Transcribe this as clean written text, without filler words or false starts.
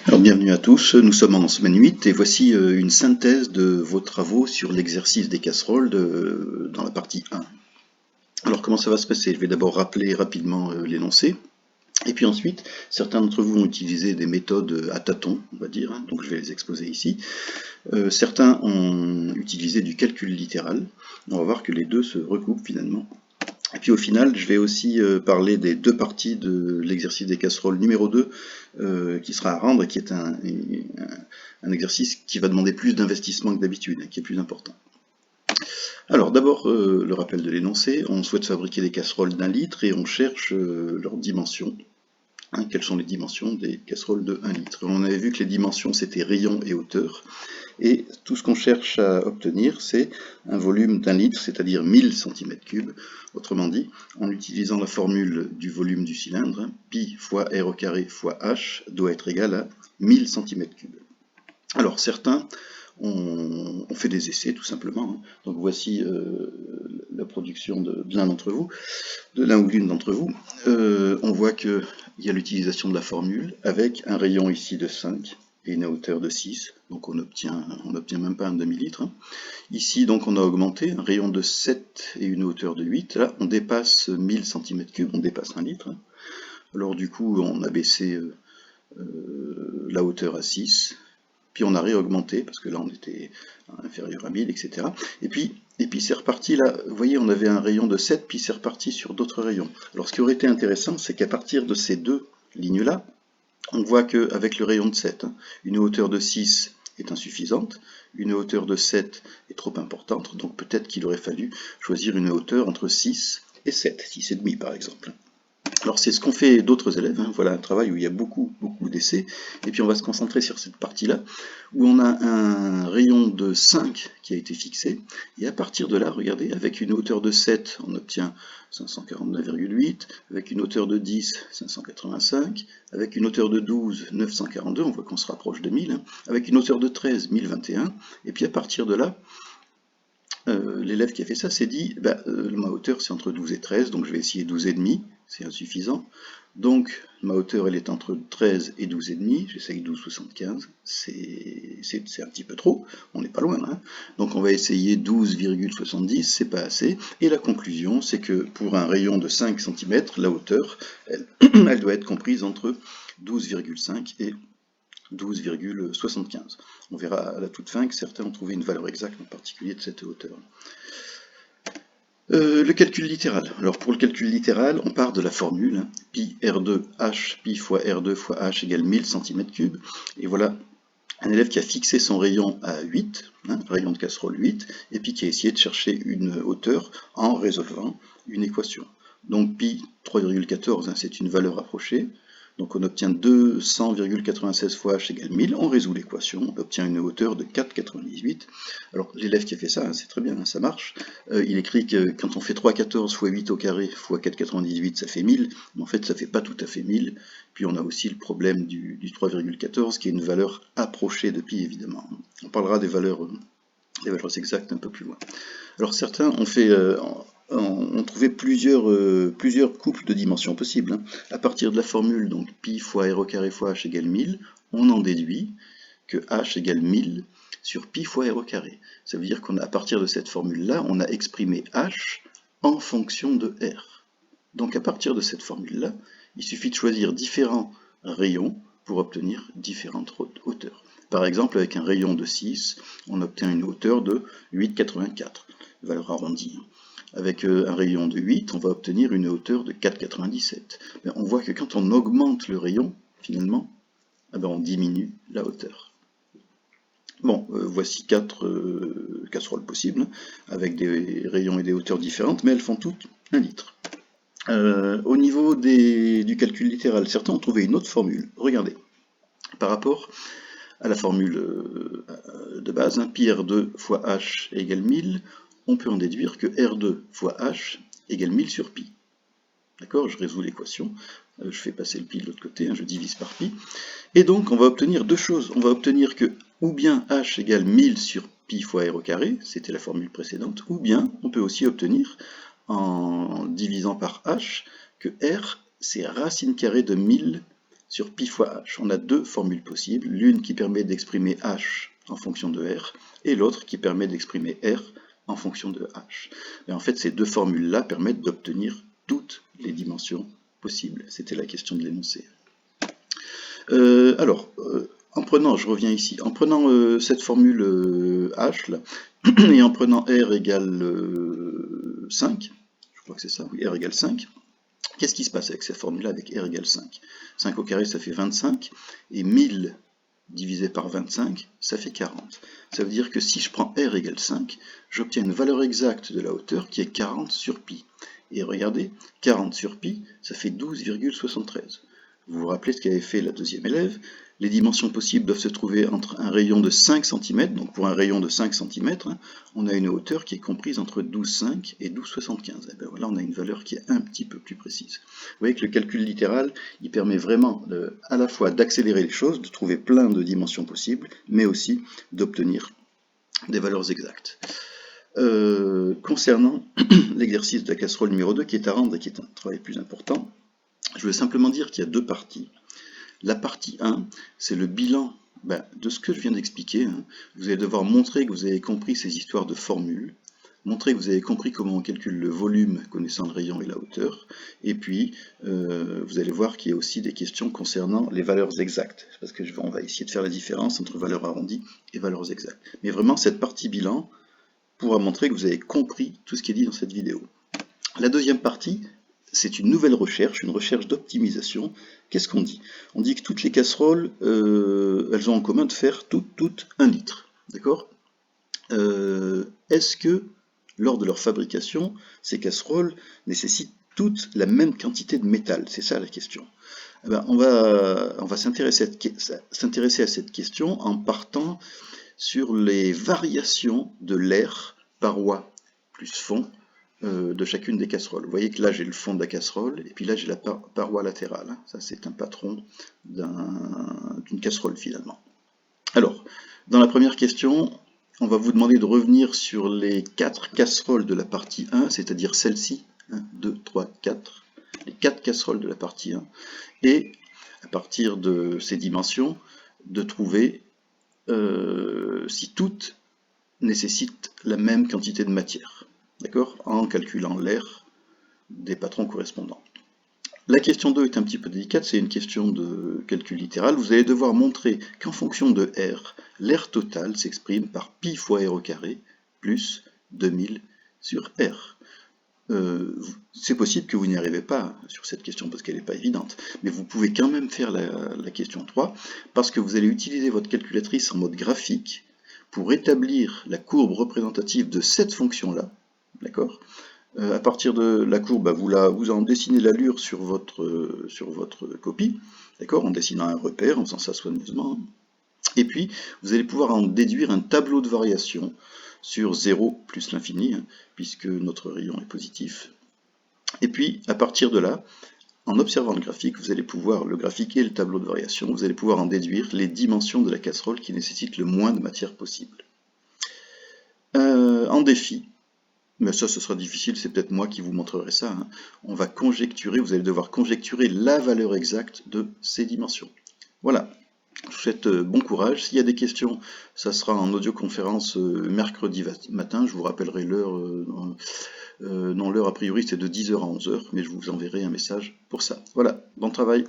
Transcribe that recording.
Alors bienvenue à tous, nous sommes en semaine 8 et voici une synthèse de vos travaux sur l'exercice des casseroles dans la partie 1. Alors comment ça va se passer? Je vais d'abord rappeler rapidement l'énoncé, et puis ensuite certains d'entre vous ont utilisé des méthodes à tâtons, on va dire, donc je vais les exposer ici. Certains ont utilisé du calcul littéral, on va voir que les deux se recoupent finalement. Et puis au final, je vais aussi parler des deux parties de l'exercice des casseroles numéro 2 qui sera à rendre, qui est un exercice qui va demander plus d'investissement que d'habitude, qui est plus important. Alors d'abord, le rappel de l'énoncé, on souhaite fabriquer des casseroles d'1 litre et on cherche leurs dimensions. Quelles sont les dimensions des casseroles de 1 litre? On avait vu que les dimensions c'était rayon et hauteur. Et tout ce qu'on cherche à obtenir, c'est un volume d'1 litre, c'est-à-dire 1000 cm3. Autrement dit, en utilisant la formule du volume du cylindre, pi fois r au carré fois h doit être égal à 1000 cm3. Alors certains ont fait des essais tout simplement. Donc voici la production de l'un d'entre vous, de l'un ou l'une d'entre vous. On voit qu'il y a l'utilisation de la formule avec un rayon ici de 5 et une hauteur de 6, donc on n'obtient même pas un demi-litre. Ici donc on a augmenté, un rayon de 7 et une hauteur de 8, là on dépasse 1000 cm3, on dépasse 1 litre. Alors du coup on a baissé la hauteur à 6, puis on a réaugmenté, parce que là on était inférieur à 1000, etc. Et puis c'est reparti, là, vous voyez, on avait un rayon de 7, puis c'est reparti sur d'autres rayons. Alors ce qui aurait été intéressant, c'est qu'à partir de ces deux lignes-là, on voit qu'avec le rayon de 7, une hauteur de 6 est insuffisante, une hauteur de 7 est trop importante, donc peut-être qu'il aurait fallu choisir une hauteur entre 6 et 7, 6,5 par exemple. Alors c'est ce qu'ont fait d'autres élèves, voilà un travail où il y a beaucoup d'essais, et puis on va se concentrer sur cette partie-là, où on a un rayon de 5 qui a été fixé, et à partir de là, regardez, avec une hauteur de 7, on obtient 549,8, avec une hauteur de 10, 585, avec une hauteur de 12, 942, on voit qu'on se rapproche de 1000, avec une hauteur de 13, 1021, et puis à partir de là, l'élève qui a fait ça s'est dit, ma hauteur c'est entre 12 et 13, donc je vais essayer 12,5, c'est insuffisant. Donc ma hauteur elle est entre 13 et 12,5, j'essaye 12,75, c'est un petit peu trop, on n'est pas loin. Donc on va essayer 12,70, c'est pas assez. Et la conclusion c'est que pour un rayon de 5 cm, la hauteur, elle doit être comprise entre 12,5 et 12,75. On verra à la toute fin que certains ont trouvé une valeur exacte, en particulier de cette hauteur. Le calcul littéral. Alors pour le calcul littéral, on part de la formule pi r2h, pi fois r2 fois h égale 1000 cm3. Et voilà un élève qui a fixé son rayon à 8, rayon de casserole 8, et puis qui a essayé de chercher une hauteur en résolvant une équation. Donc pi 3,14, c'est une valeur approchée. Donc on obtient 200,96 fois h égale 1000, on résout l'équation, on obtient une hauteur de 4,98. Alors l'élève qui a fait ça, c'est très bien, ça marche. Il écrit que quand on fait 3,14 fois 8 au carré fois 4,98, ça fait 1000, mais en fait ça fait pas tout à fait 1000. Puis on a aussi le problème du 3,14 qui est une valeur approchée de pi évidemment. On parlera des valeurs exactes un peu plus loin. Alors certains ont fait... on trouvait plusieurs couples de dimensions possibles. À partir de la formule, donc pi fois r au carré fois h égale 1000, on en déduit que h égale 1000 sur pi fois r au carré. Ça veut dire qu'à partir de cette formule-là, on a exprimé h en fonction de r. Donc à partir de cette formule-là, il suffit de choisir différents rayons pour obtenir différentes hauteurs. Par exemple, avec un rayon de 6, on obtient une hauteur de 8,84, valeur arrondie. Avec un rayon de 8, on va obtenir une hauteur de 4,97. On voit que quand on augmente le rayon, finalement, on diminue la hauteur. Bon, voici 4 casseroles possibles, avec des rayons et des hauteurs différentes, mais elles font toutes 1 litre. Au niveau du calcul littéral, certains ont trouvé une autre formule. Regardez, par rapport à la formule de base, pi r2 fois h égale 1000, on peut en déduire que R2 fois H égale 1000 sur pi. D'accord? Je résous l'équation, je fais passer le pi de l'autre côté, je divise par pi. Et donc on va obtenir deux choses. On va obtenir que ou bien H égale 1000 sur pi fois R au carré, c'était la formule précédente, ou bien on peut aussi obtenir, en divisant par H, que R c'est racine carrée de 1000 sur pi fois h. On a deux formules possibles, l'une qui permet d'exprimer h en fonction de r, et l'autre qui permet d'exprimer r en fonction de h. Et en fait, ces deux formules-là permettent d'obtenir toutes les dimensions possibles. C'était la question de l'énoncé. En prenant, je reviens ici, en prenant cette formule h, là, et en prenant r égale 5, je crois que c'est ça, oui, r égale 5, qu'est-ce qui se passe avec cette formule-là, avec r égale 5? 5 au carré, ça fait 25, et 1000 divisé par 25, ça fait 40. Ça veut dire que si je prends r égale 5, j'obtiens une valeur exacte de la hauteur qui est 40 sur pi. Et regardez, 40 sur pi, ça fait 12,73. Vous vous rappelez ce qu'avait fait la deuxième élève? Les dimensions possibles doivent se trouver entre un rayon de 5 cm, donc pour un rayon de 5 cm, on a une hauteur qui est comprise entre 12,5 et 12,75. Et bien voilà, on a une valeur qui est un petit peu plus précise. Vous voyez que le calcul littéral, il permet vraiment à la fois d'accélérer les choses, de trouver plein de dimensions possibles, mais aussi d'obtenir des valeurs exactes. Concernant l'exercice de la casserole numéro 2, qui est à rendre et qui est un travail plus important, je veux simplement dire qu'il y a deux parties. La partie 1, c'est le bilan de ce que je viens d'expliquer. Vous allez devoir montrer que vous avez compris ces histoires de formules, montrer que vous avez compris comment on calcule le volume connaissant le rayon et la hauteur, et puis vous allez voir qu'il y a aussi des questions concernant les valeurs exactes, parce que on va essayer de faire la différence entre valeurs arrondies et valeurs exactes. Mais vraiment, cette partie bilan pourra montrer que vous avez compris tout ce qui est dit dans cette vidéo. La deuxième partie, c'est une nouvelle recherche, une recherche d'optimisation. Qu'est-ce qu'on dit? On dit que toutes les casseroles, elles ont en commun de faire toutes 1 litre. D'accord? Est-ce que, lors de leur fabrication, ces casseroles nécessitent toutes la même quantité de métal? C'est ça la question. Eh ben, on va s'intéresser à cette question en partant sur les variations de l'air, paroi plus fond, de chacune des casseroles. Vous voyez que là j'ai le fond de la casserole, et puis là j'ai la paroi latérale. Ça c'est un patron d'une casserole finalement. Alors, dans la première question, on va vous demander de revenir sur les 4 casseroles de la partie 1, c'est-à-dire celle-ci, 1, 2, 3, 4, les 4 casseroles de la partie 1, et à partir de ces dimensions, de trouver si toutes nécessitent la même quantité de matière. D'accord? En calculant l'air des patrons correspondants. La question 2 est un petit peu délicate, c'est une question de calcul littéral. Vous allez devoir montrer qu'en fonction de R, l'air total s'exprime par pi fois R au carré plus 2000 sur R. C'est possible que vous n'y arrivez pas sur cette question parce qu'elle n'est pas évidente, mais vous pouvez quand même faire la question 3 parce que vous allez utiliser votre calculatrice en mode graphique pour établir la courbe représentative de cette fonction-là. D'accord? À partir de la courbe, vous en dessinez l'allure sur votre copie, d'accord, en dessinant un repère, en faisant ça soigneusement. Et puis, vous allez pouvoir en déduire un tableau de variation sur 0 plus l'infini, puisque notre rayon est positif. Et puis, à partir de là, en observant le graphique, vous allez pouvoir, le graphique et le tableau de variation, vous allez pouvoir en déduire les dimensions de la casserole qui nécessitent le moins de matière possible. En défi, mais ça ce sera difficile, c'est peut-être moi qui vous montrerai ça, on va conjecturer, vous allez devoir conjecturer la valeur exacte de ces dimensions. Voilà, je vous souhaite bon courage. S'il y a des questions, ça sera en audioconférence mercredi matin, je vous rappellerai l'heure, non l'heure a priori c'est de 10h à 11h, mais je vous enverrai un message pour ça. Voilà, bon travail.